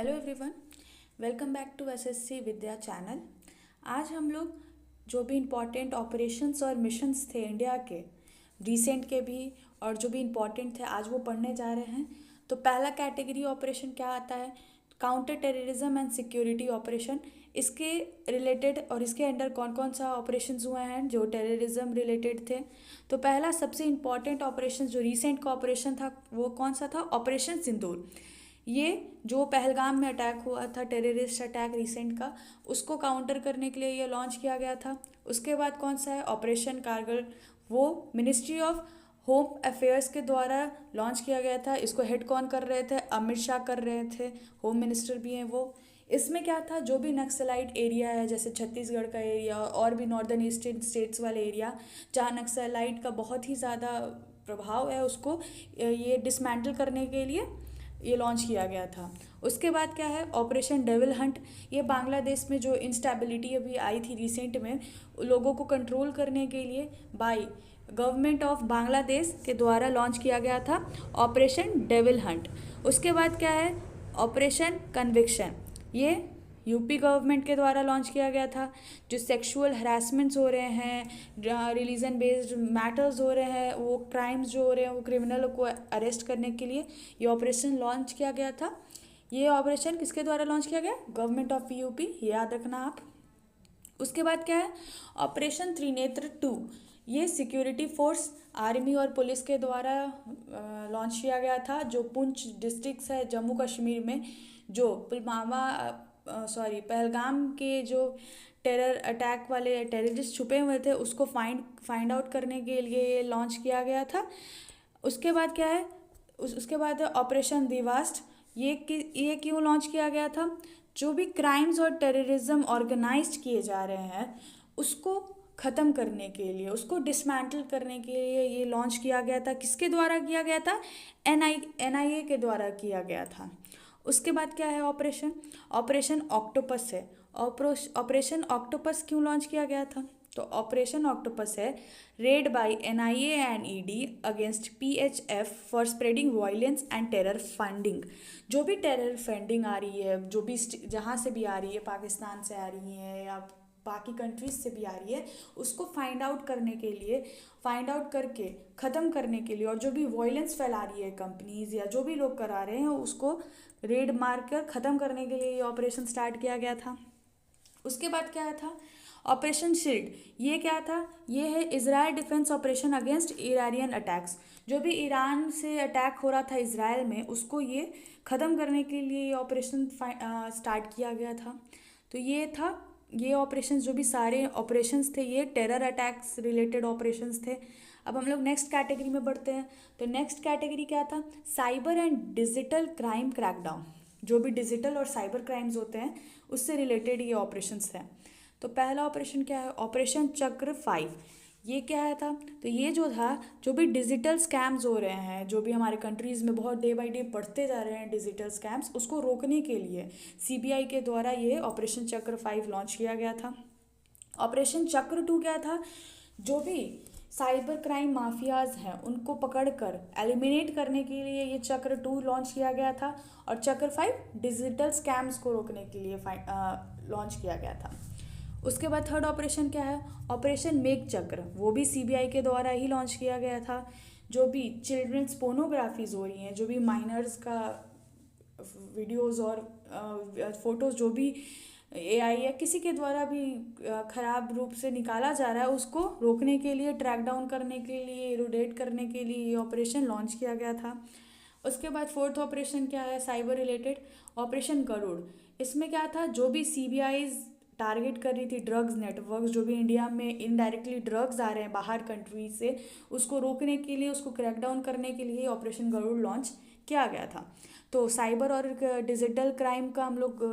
Hello everyone, welcome back to SSC Vidya channel. आज हम लोग जो भी इम्पोर्टेंट ऑपरेशंस और मिशंस थे इंडिया के, रिसेंट के भी और जो भी इम्पोर्टेंट थे, आज वो पढ़ने जा रहे हैं। तो पहला कैटेगरी ऑपरेशन क्या आता है? Counter terrorism and security operation. इसके रिलेटेड और इसके अंडर कौन कौन सा ऑपरेशंस हुए हैं जो टेररिज्म रिलेटेड थे। तो पहला सबसे इम्पॉर्टेंट ऑपरेशन जो रिसेंट का ऑपरेशन था वो कौन सा था? ऑपरेशन सिंदूर। ये जो पहलगाम में अटैक हुआ था, टेररिस्ट अटैक रिसेंट का, उसको काउंटर करने के लिए ये लॉन्च किया गया था। उसके बाद कौन सा है? ऑपरेशन कारगिल। वो मिनिस्ट्री ऑफ होम अफेयर्स के द्वारा लॉन्च किया गया था। इसको हेड कौन कर रहे थे? अमित शाह कर रहे थे, होम मिनिस्टर भी हैं वो। इसमें क्या था, जो भी नक्सलाइट एरिया है जैसे छत्तीसगढ़ का एरिया और भी नॉर्दर्न ईस्टर्न स्टेट्स वाले एरिया जहाँ नक्सलाइट का बहुत ही ज़्यादा प्रभाव है, उसको ये डिसमेंटल करने के लिए ये लॉन्च किया गया था। उसके बाद क्या है? Operation devil Hunt. ये बांग्लादेश में जो इंस्टेबिलिटी अभी आई थी रिसेंट में, लोगों को कंट्रोल करने के लिए बाय गवर्नमेंट ऑफ बांग्लादेश के द्वारा लॉन्च किया गया था ऑपरेशन डेविल हंट। उसके बाद क्या है? Operation conviction. ये यूपी गवर्नमेंट के द्वारा लॉन्च किया गया था। जो सेक्सुअल हरासमेंट्स हो रहे हैं, रिलीजन बेस्ड मैटर्स हो रहे हैं, वो क्राइम्स जो हो रहे हैं, वो क्रिमिनलों को अरेस्ट करने के लिए ये ऑपरेशन लॉन्च किया गया था। ये ऑपरेशन किसके द्वारा लॉन्च किया गया? गवर्नमेंट ऑफ यूपी, याद रखना आप। उसके बाद क्या है? ऑपरेशन त्रिनेत्र 2। ये सिक्योरिटी फोर्स आर्मी और पुलिस के द्वारा लॉन्च किया गया था। जो पुंछ डिस्ट्रिक्ट है जम्मू कश्मीर में, जो पुलवामा पहलगाम के जो टेरर अटैक वाले टेररिस्ट छुपे हुए थे, उसको फाइंड आउट करने के लिए ये लॉन्च किया गया था। उसके बाद क्या है? उसके बाद है ऑपरेशन दिवास्ट। ये क्यों लॉन्च किया गया था? जो भी क्राइम्स और टेररिज्म ऑर्गेनाइज्ड किए जा रहे हैं, उसको ख़त्म करने के लिए, उसको डिसमेंटल करने के लिए ये लॉन्च किया गया था। किसके द्वारा किया गया था? एनआईए के द्वारा किया गया था। उसके बाद क्या है? ऑपरेशन ऑक्टोपस है। ऑपरेशन ऑक्टोपस क्यों लॉन्च किया गया था? तो ऑपरेशन ऑक्टोपस है raid by NIA and ED against PHF for spreading violence and terror funding. जो भी टेरर फंडिंग आ रही है, जो भी जहाँ से भी आ रही है, पाकिस्तान से आ रही है या बाकी कंट्रीज से भी आ रही है, उसको फाइंड आउट करने के लिए, फाइंड आउट करके ख़त्म करने के लिए, और जो भी वायलेंस फैला रही है कंपनीज या जो भी लोग करा रहे हैं, उसको रेड मार कर ख़त्म करने के लिए ये ऑपरेशन स्टार्ट किया गया था। उसके बाद क्या था? Operation shield. ये क्या था? ये है Israel defence operation against Iranian attacks. जो भी ईरान से अटैक हो रहा था इजराइल में, उसको ये ख़त्म करने के लिए ये ऑपरेशन स्टार्ट किया गया था। तो ये था, ये ऑपरेशन, जो भी सारे ऑपरेशंस थे, ये टेरर अटैक्स रिलेटेड ऑपरेशंस थे। अब हम लोग नेक्स्ट कैटेगरी में बढ़ते हैं। तो नेक्स्ट कैटेगरी क्या था? Cyber and digital crime crackdown. जो भी डिजिटल और साइबर क्राइम्स होते हैं, उससे रिलेटेड ये ऑपरेशंस हैं। तो पहला ऑपरेशन क्या है? ऑपरेशन चक्र 5। ये क्या है था? तो ये जो था, जो भी डिजिटल स्कैम्स हो रहे हैं, जो भी हमारे कंट्रीज़ में बहुत डे बाय डे बढ़ते जा रहे हैं डिजिटल स्कैम्स, उसको रोकने के लिए सीबीआई के द्वारा ये ऑपरेशन चक्र 5 लॉन्च किया गया था। ऑपरेशन चक्र 2 क्या था? जो भी साइबर क्राइम माफियाज हैं, उनको पकड़कर एलिमिनेट करने के लिए ये चक्र 2 लॉन्च किया गया था। और चक्र 5 डिजिटल स्कैम्स को रोकने के लिए लॉन्च किया गया था। उसके बाद थर्ड ऑपरेशन क्या है? ऑपरेशन मेघ चक्र। वो भी सीबीआई के द्वारा ही लॉन्च किया गया था। जो भी चिल्ड्रंस पोर्नोग्राफीज हो रही हैं, जो भी माइनर्स का वीडियोस और फोटोज़ जो भी एआई या किसी के द्वारा भी ख़राब रूप से निकाला जा रहा है, उसको रोकने के लिए, ट्रैक डाउन करने के लिए, इरोडेट करने के लिए ये ऑपरेशन लॉन्च किया गया था। उसके बाद फोर्थ ऑपरेशन क्या है? Cyber related, operation Garud. इसमें क्या था? जो भी सीबीआई टारगेट कर रही थी ड्रग्स नेटवर्क्स, जो भी इंडिया में इनडायरेक्टली ड्रग्स आ रहे हैं बाहर कंट्री से, उसको रोकने के लिए, उसको क्रैकडाउन करने के लिए ऑपरेशन गरुड़ लॉन्च किया गया था। तो साइबर और डिजिटल क्राइम का हम लोग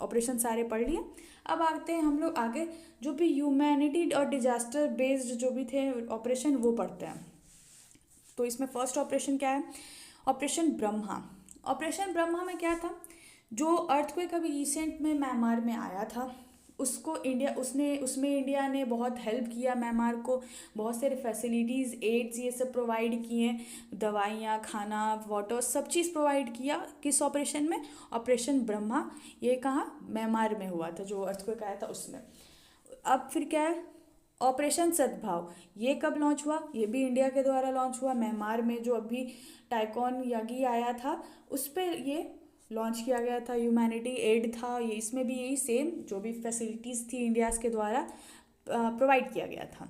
ऑपरेशन सारे पढ़ लिए। अब आते हैं हम लोग आगे, जो भी ह्यूमैनिटी और डिजास्टर बेस्ड जो भी थे ऑपरेशन, वो पढ़ते हैं। तो इसमें फर्स्ट ऑपरेशन क्या है? ऑपरेशन ब्रह्मा। ऑपरेशन ब्रह्मा में क्या था? जो अर्थक्वेक अभी रिसेंट में म्यांमार में आया था, उसको इंडिया उसने उसमें इंडिया ने बहुत हेल्प किया म्यांमार को, बहुत सारे फैसिलिटीज़ एड्स ये सब प्रोवाइड किए, दवाइयाँ, खाना, वाटर, सब चीज़ प्रोवाइड किया। किस ऑपरेशन में? ऑपरेशन ब्रह्मा। ये कहाँ? म्यांमार में हुआ था, जो अर्थक्वेक आया था उसमें। अब फिर क्या है? ऑपरेशन सद्भाव, ये कब लॉन्च हुआ? ये भी इंडिया के द्वारा लॉन्च हुआ। म्यांमार में जो अभी टाइकॉन यागी आया था उस पर ये लॉन्च किया गया था, ह्यूमैनिटी एड था ये। इसमें भी यही सेम जो भी फैसिलिटीज़ थी इंडियाज़ के द्वारा प्रोवाइड किया गया था।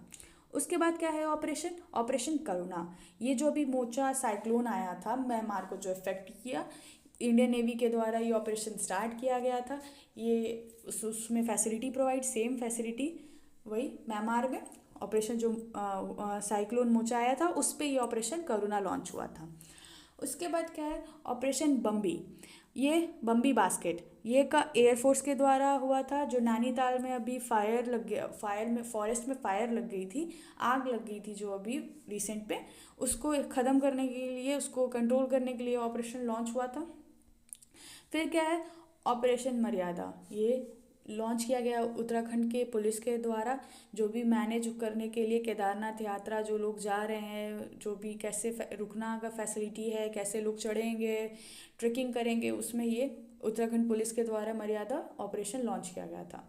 उसके बाद क्या है? ऑपरेशन ऑपरेशन करुणा। ये जो भी मोचा साइक्लोन आया था म्यांमार को जो इफेक्ट किया, इंडियन नेवी के द्वारा ये ऑपरेशन स्टार्ट किया गया था। ये उसमें फैसिलिटी प्रोवाइड, सेम फैसिलिटी वही म्यांमार में ऑपरेशन जो साइक्लोन मोचा आया था उस पर ये ऑपरेशन करुणा लॉन्च हुआ था। उसके बाद क्या है? ऑपरेशन बम्बी। ये बम्बी बास्केट ये का एयरफोर्स के द्वारा हुआ था, जो नैनीताल में अभी फायर लग गया, फायर में फॉरेस्ट में फायर लग गई थी, आग लग गई थी जो अभी रिसेंट पे, उसको ख़त्म करने के लिए, उसको कंट्रोल करने के लिए ऑपरेशन लॉन्च हुआ था। फिर क्या है? ऑपरेशन मर्यादा। ये लॉन्च किया गया उत्तराखंड के पुलिस के द्वारा, जो भी मैनेज करने के लिए केदारनाथ यात्रा जो लोग जा रहे हैं, जो भी कैसे रुकना का फैसिलिटी है, कैसे लोग चढ़ेंगे, ट्रेकिंग करेंगे, उसमें ये उत्तराखंड पुलिस के द्वारा मर्यादा ऑपरेशन लॉन्च किया गया था।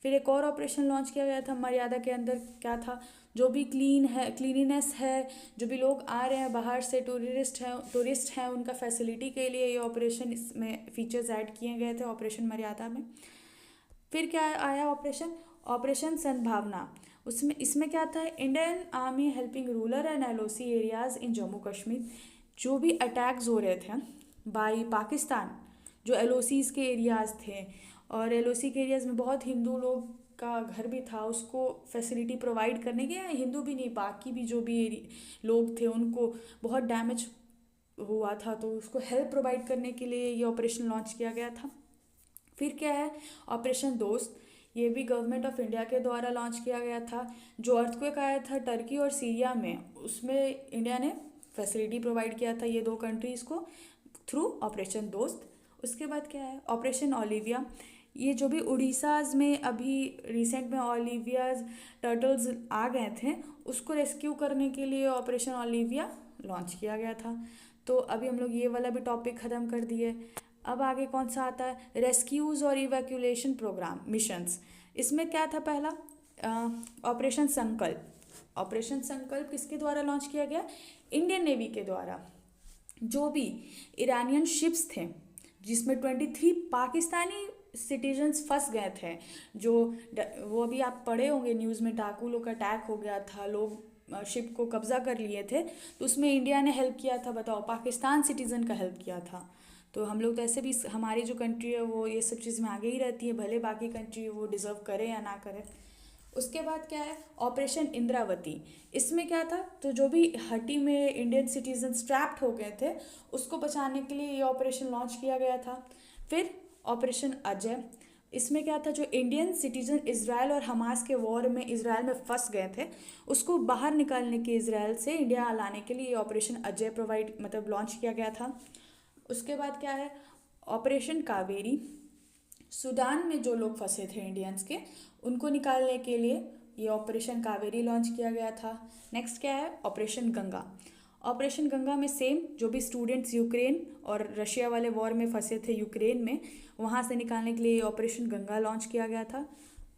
फिर एक और ऑपरेशन लॉन्च किया गया था मर्यादा के अंदर, क्या था? जो भी क्लीनिनेस है, जो भी लोग आ रहे हैं बाहर से, टूरिस्ट हैं उनका फैसिलिटी के लिए ये ऑपरेशन, इसमें फीचर्स ऐड किए गए थे ऑपरेशन मर्यादा में। फिर क्या आया? ऑपरेशन सद्भावना। इसमें क्या था? Indian army helping rural and LOC areas in Jammu Kashmir. जो भी अटैक्स हो रहे थे बाई पाकिस्तान, जो एलओसीज के एरियाज़ थे, और एलओसी के एरियाज़ में बहुत हिंदू लोग का घर भी था, उसको फैसिलिटी प्रोवाइड करने के, हिंदू भी नहीं बाकी भी जो भी लोग थे उनको बहुत डैमेज हुआ था, तो उसको हेल्प प्रोवाइड करने के लिए ये ऑपरेशन लॉन्च किया गया था। फिर क्या है? ऑपरेशन दोस्त। ये भी गवर्नमेंट ऑफ इंडिया के द्वारा लॉन्च किया गया था। जो अर्थक्वेक आया था टर्की और सीरिया में, उसमें इंडिया ने फैसिलिटी प्रोवाइड किया था ये दो कंट्रीज़ को थ्रू ऑपरेशन दोस्त। उसके बाद क्या है? Operation Olivia. ये जो भी उड़ीसाज में अभी रिसेंट में ओलिवियाज टर्टल्स आ गए थे, उसको रेस्क्यू करने के लिए ऑपरेशन ओलिविया लॉन्च किया गया था। तो अभी हम लोग ये वाला भी टॉपिक ख़त्म कर दिए। अब आगे कौन सा आता है? रेस्क्यूज़ और इवैक्यूएशन प्रोग्राम मिशंस। इसमें क्या था? पहला ऑपरेशन संकल्प। ऑपरेशन संकल्प किसके द्वारा लॉन्च किया गया? इंडियन नेवी के द्वारा। जो भी ईरानियन शिप्स थे जिसमें 23 पाकिस्तानी सिटीजन्स फंस गए थे, जो वो अभी आप पढ़े होंगे न्यूज़ में, डाकू लोग का अटैक हो गया था, लोग शिप को कब्जा कर लिए थे, तो उसमें इंडिया ने हेल्प किया था। बताओ, पाकिस्तान सिटीज़न का हेल्प किया था। तो हम लोग तो ऐसे भी, हमारी जो कंट्री है वो ये सब चीज़ में आगे ही रहती है, भले बाकी कंट्री वो डिज़र्व करे या ना करे। उसके बाद क्या है? ऑपरेशन इंद्रावती। इसमें क्या था? तो जो भी हटी में इंडियन सिटीजन ट्रैप्ड हो गए थे उसको बचाने के लिए ये ऑपरेशन लॉन्च किया गया था। फिर ऑपरेशन अजय। इसमें क्या था? जो इंडियन सिटीजन इजराइल और हमास के वॉर में इजराइल में फंस गए थे, उसको बाहर निकालने के इजराइल से इंडिया लाने के लिए ये ऑपरेशन अजय लॉन्च किया गया था। उसके बाद क्या है? ऑपरेशन कावेरी। सूडान में जो लोग फंसे थे इंडियंस के, उनको निकालने के लिए ये ऑपरेशन कावेरी लॉन्च किया गया था। नेक्स्ट क्या है? ऑपरेशन गंगा। ऑपरेशन गंगा में सेम, जो भी स्टूडेंट्स यूक्रेन और रशिया वाले वॉर में फंसे थे यूक्रेन में, वहाँ से निकालने के लिए ऑपरेशन गंगा लॉन्च किया गया था।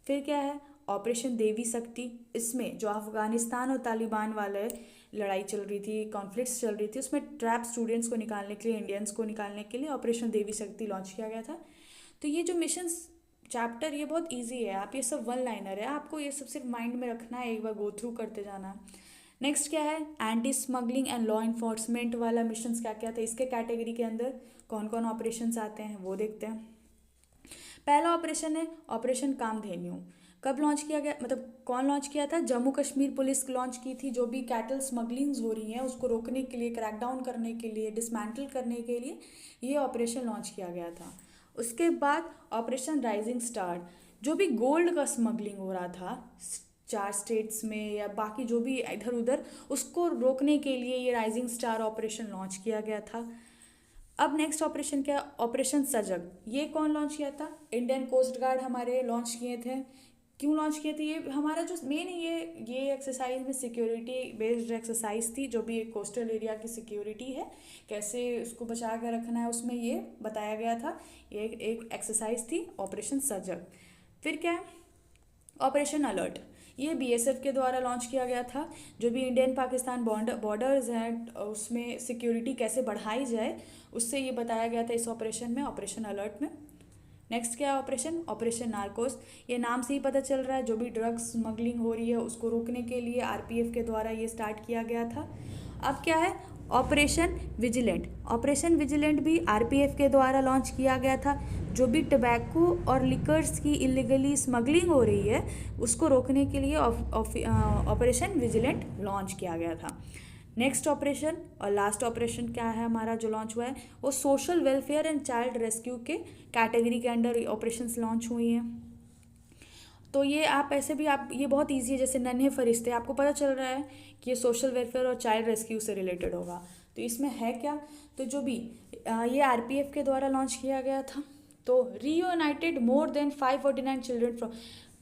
फिर क्या है? ऑपरेशन देवी शक्ति। इसमें जो अफगानिस्तान और तालिबान वाले लड़ाई चल रही थी, कॉन्फ्लिक्ट्स चल रही थी, उसमें ट्रैप स्टूडेंट्स को निकालने के लिए, इंडियंस को निकालने के लिए ऑपरेशन देवी शक्ति लॉन्च किया गया था। तो ये जो मिशंस चैप्टर, ये बहुत इजी है, आप ये सब वन लाइनर है, आपको ये सब सिर्फ माइंड में रखना है, एक बार गो थ्रू करते जाना। नेक्स्ट क्या है? Anti smuggling and law enforcement वाला मिशंस क्या क्या था, इसके कैटेगरी के अंदर कौन कौन ऑपरेशंस आते हैं वो देखते हैं। पहला ऑपरेशन है ऑपरेशन कामधेनु। कब लॉन्च किया गया, कौन लॉन्च किया था? जम्मू कश्मीर पुलिस लॉन्च की थी। जो भी कैटल स्मगलिंग्स हो रही हैं उसको रोकने के लिए, क्रैकडाउन करने के लिए, डिसमेंटल करने के लिए ये ऑपरेशन लॉन्च किया गया था। उसके बाद ऑपरेशन राइजिंग स्टार। जो भी गोल्ड का स्मगलिंग हो रहा था 4 स्टेट्स में या बाकी जो भी इधर उधर, उसको रोकने के लिए ये राइजिंग स्टार ऑपरेशन लॉन्च किया गया था। अब नेक्स्ट ऑपरेशन क्या है, ऑपरेशन सजग। ये कौन लॉन्च किया था, इंडियन कोस्ट गार्ड हमारे लॉन्च किए थे। क्यों लॉन्च किए थे, ये हमारा जो मेन ये एक्सरसाइज में सिक्योरिटी बेस्ड एक्सरसाइज थी, जो भी एक कोस्टल एरिया की सिक्योरिटी है कैसे उसको बचा कर रखना है, उसमें ये बताया गया था। ये एक एक्सरसाइज थी ऑपरेशन सजग। फिर क्या है, ऑपरेशन अलर्ट। ये बीएसएफ के द्वारा लॉन्च किया गया था। जो भी इंडियन पाकिस्तान बॉर्डर्स हैं उसमें सिक्योरिटी कैसे बढ़ाई जाए, उससे ये बताया गया था इस ऑपरेशन में, ऑपरेशन अलर्ट में। नेक्स्ट क्या है ऑपरेशन, ऑपरेशन नार्कोस। ये नाम से ही पता चल रहा है, जो भी ड्रग्स स्मगलिंग हो रही है उसको रोकने के लिए आरपीएफ के द्वारा ये स्टार्ट किया गया था। अब क्या है, ऑपरेशन विजिलेंट। ऑपरेशन विजिलेंट भी आरपीएफ के द्वारा लॉन्च किया गया था। जो भी टबैको और लिकर्स की इलीगली स्मगलिंग हो रही है उसको रोकने के लिए ऑपरेशन विजिलेंट लॉन्च किया गया था। नेक्स्ट ऑपरेशन और लास्ट ऑपरेशन क्या है हमारा जो लॉन्च हुआ है, वो social welfare and child rescue के कैटेगरी के अंडर ऑपरेशंस लॉन्च हुई हैं। तो ये आप ऐसे भी आप ये बहुत ईजी है, जैसे नन्हे फरिश्ते, आपको पता चल रहा है कि ये सोशल वेलफेयर और चाइल्ड रेस्क्यू से रिलेटेड होगा। तो इसमें है क्या, तो जो भी ये आरपीएफ के द्वारा लॉन्च किया गया था। तो reunited more than 549 children from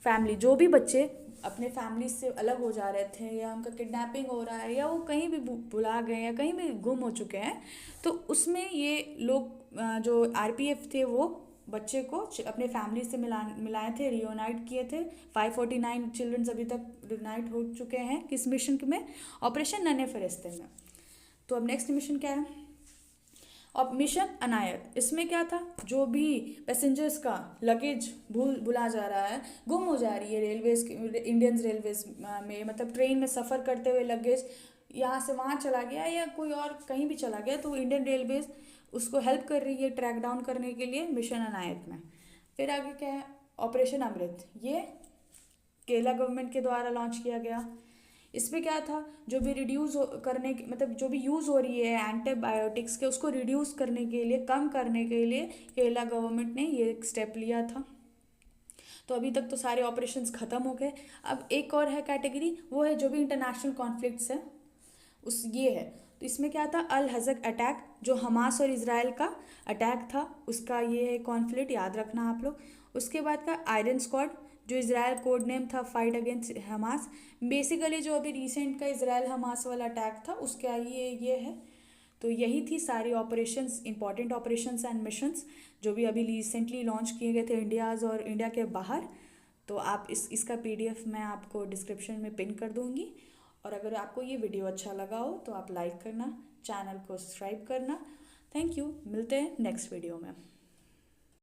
family. जो भी बच्चे अपने फैमिली से अलग हो जा रहे थे या उनका किडनैपिंग हो रहा है या वो कहीं भी भुला गए या कहीं भी गुम हो चुके हैं, तो उसमें ये लोग जो आरपीएफ थे वो बच्चे को अपने फैमिली से मिलाए थे, रियूनाइट किए थे। 549 चिल्ड्रंस अभी तक रियूनाइट हो चुके हैं किस मिशन में, ऑपरेशन नन्हे फरिश्ते में। तो अब नेक्स्ट मिशन क्या है, अब मिशन अनायत। इसमें क्या था, जो भी पैसेंजर्स का लगेज भुला जा रहा है, गुम हो जा रही है रेलवेज, इंडियन रेलवेज में, मतलब ट्रेन में सफ़र करते हुए लगेज यहाँ से वहाँ चला गया या कोई और कहीं भी चला गया, तो इंडियन रेलवेज उसको हेल्प कर रही है ट्रैक डाउन करने के लिए मिशन अनायत में। फिर आगे क्या है, ऑपरेशन अमृत। ये केरला गवर्नमेंट के द्वारा लॉन्च किया गया। इसमें क्या था, जो भी रिड्यूस करने की मतलब जो भी यूज़ हो रही है एंटीबायोटिक्स के, उसको रिड्यूस करने के लिए, कम करने के लिए केरला गवर्नमेंट ने ये एक स्टेप लिया था। तो अभी तक तो सारे ऑपरेशंस ख़त्म हो गए। अब एक और है कैटेगरी, वो है जो भी इंटरनेशनल कॉन्फ्लिक्ट्स है उस ये है। तो इसमें क्या था, अल हज़क अटैक, जो हमास और इज़राइल का अटैक था उसका ये है कॉन्फ्लिक्ट, याद रखना आप लोग। उसके बाद का आयरन स्क्वाड, जो इज़राइल कोड नेम था फाइट अगेंस्ट हमास। बेसिकली जो अभी रिसेंट का इज़राइल हमास वाला अटैक था उसका ये है। तो यही थी सारी operations, important operations and missions जो भी अभी रिसेंटली लॉन्च किए गए थे इंडियाज़ और इंडिया के बाहर। तो आप इसका पीडीएफ मैं आपको डिस्क्रिप्शन में पिन कर दूँगी। और अगर आपको ये वीडियो अच्छा लगा हो तो आप लाइक करना, चैनल को सब्सक्राइब करना। थैंक यू, मिलते हैं नेक्स्ट वीडियो में।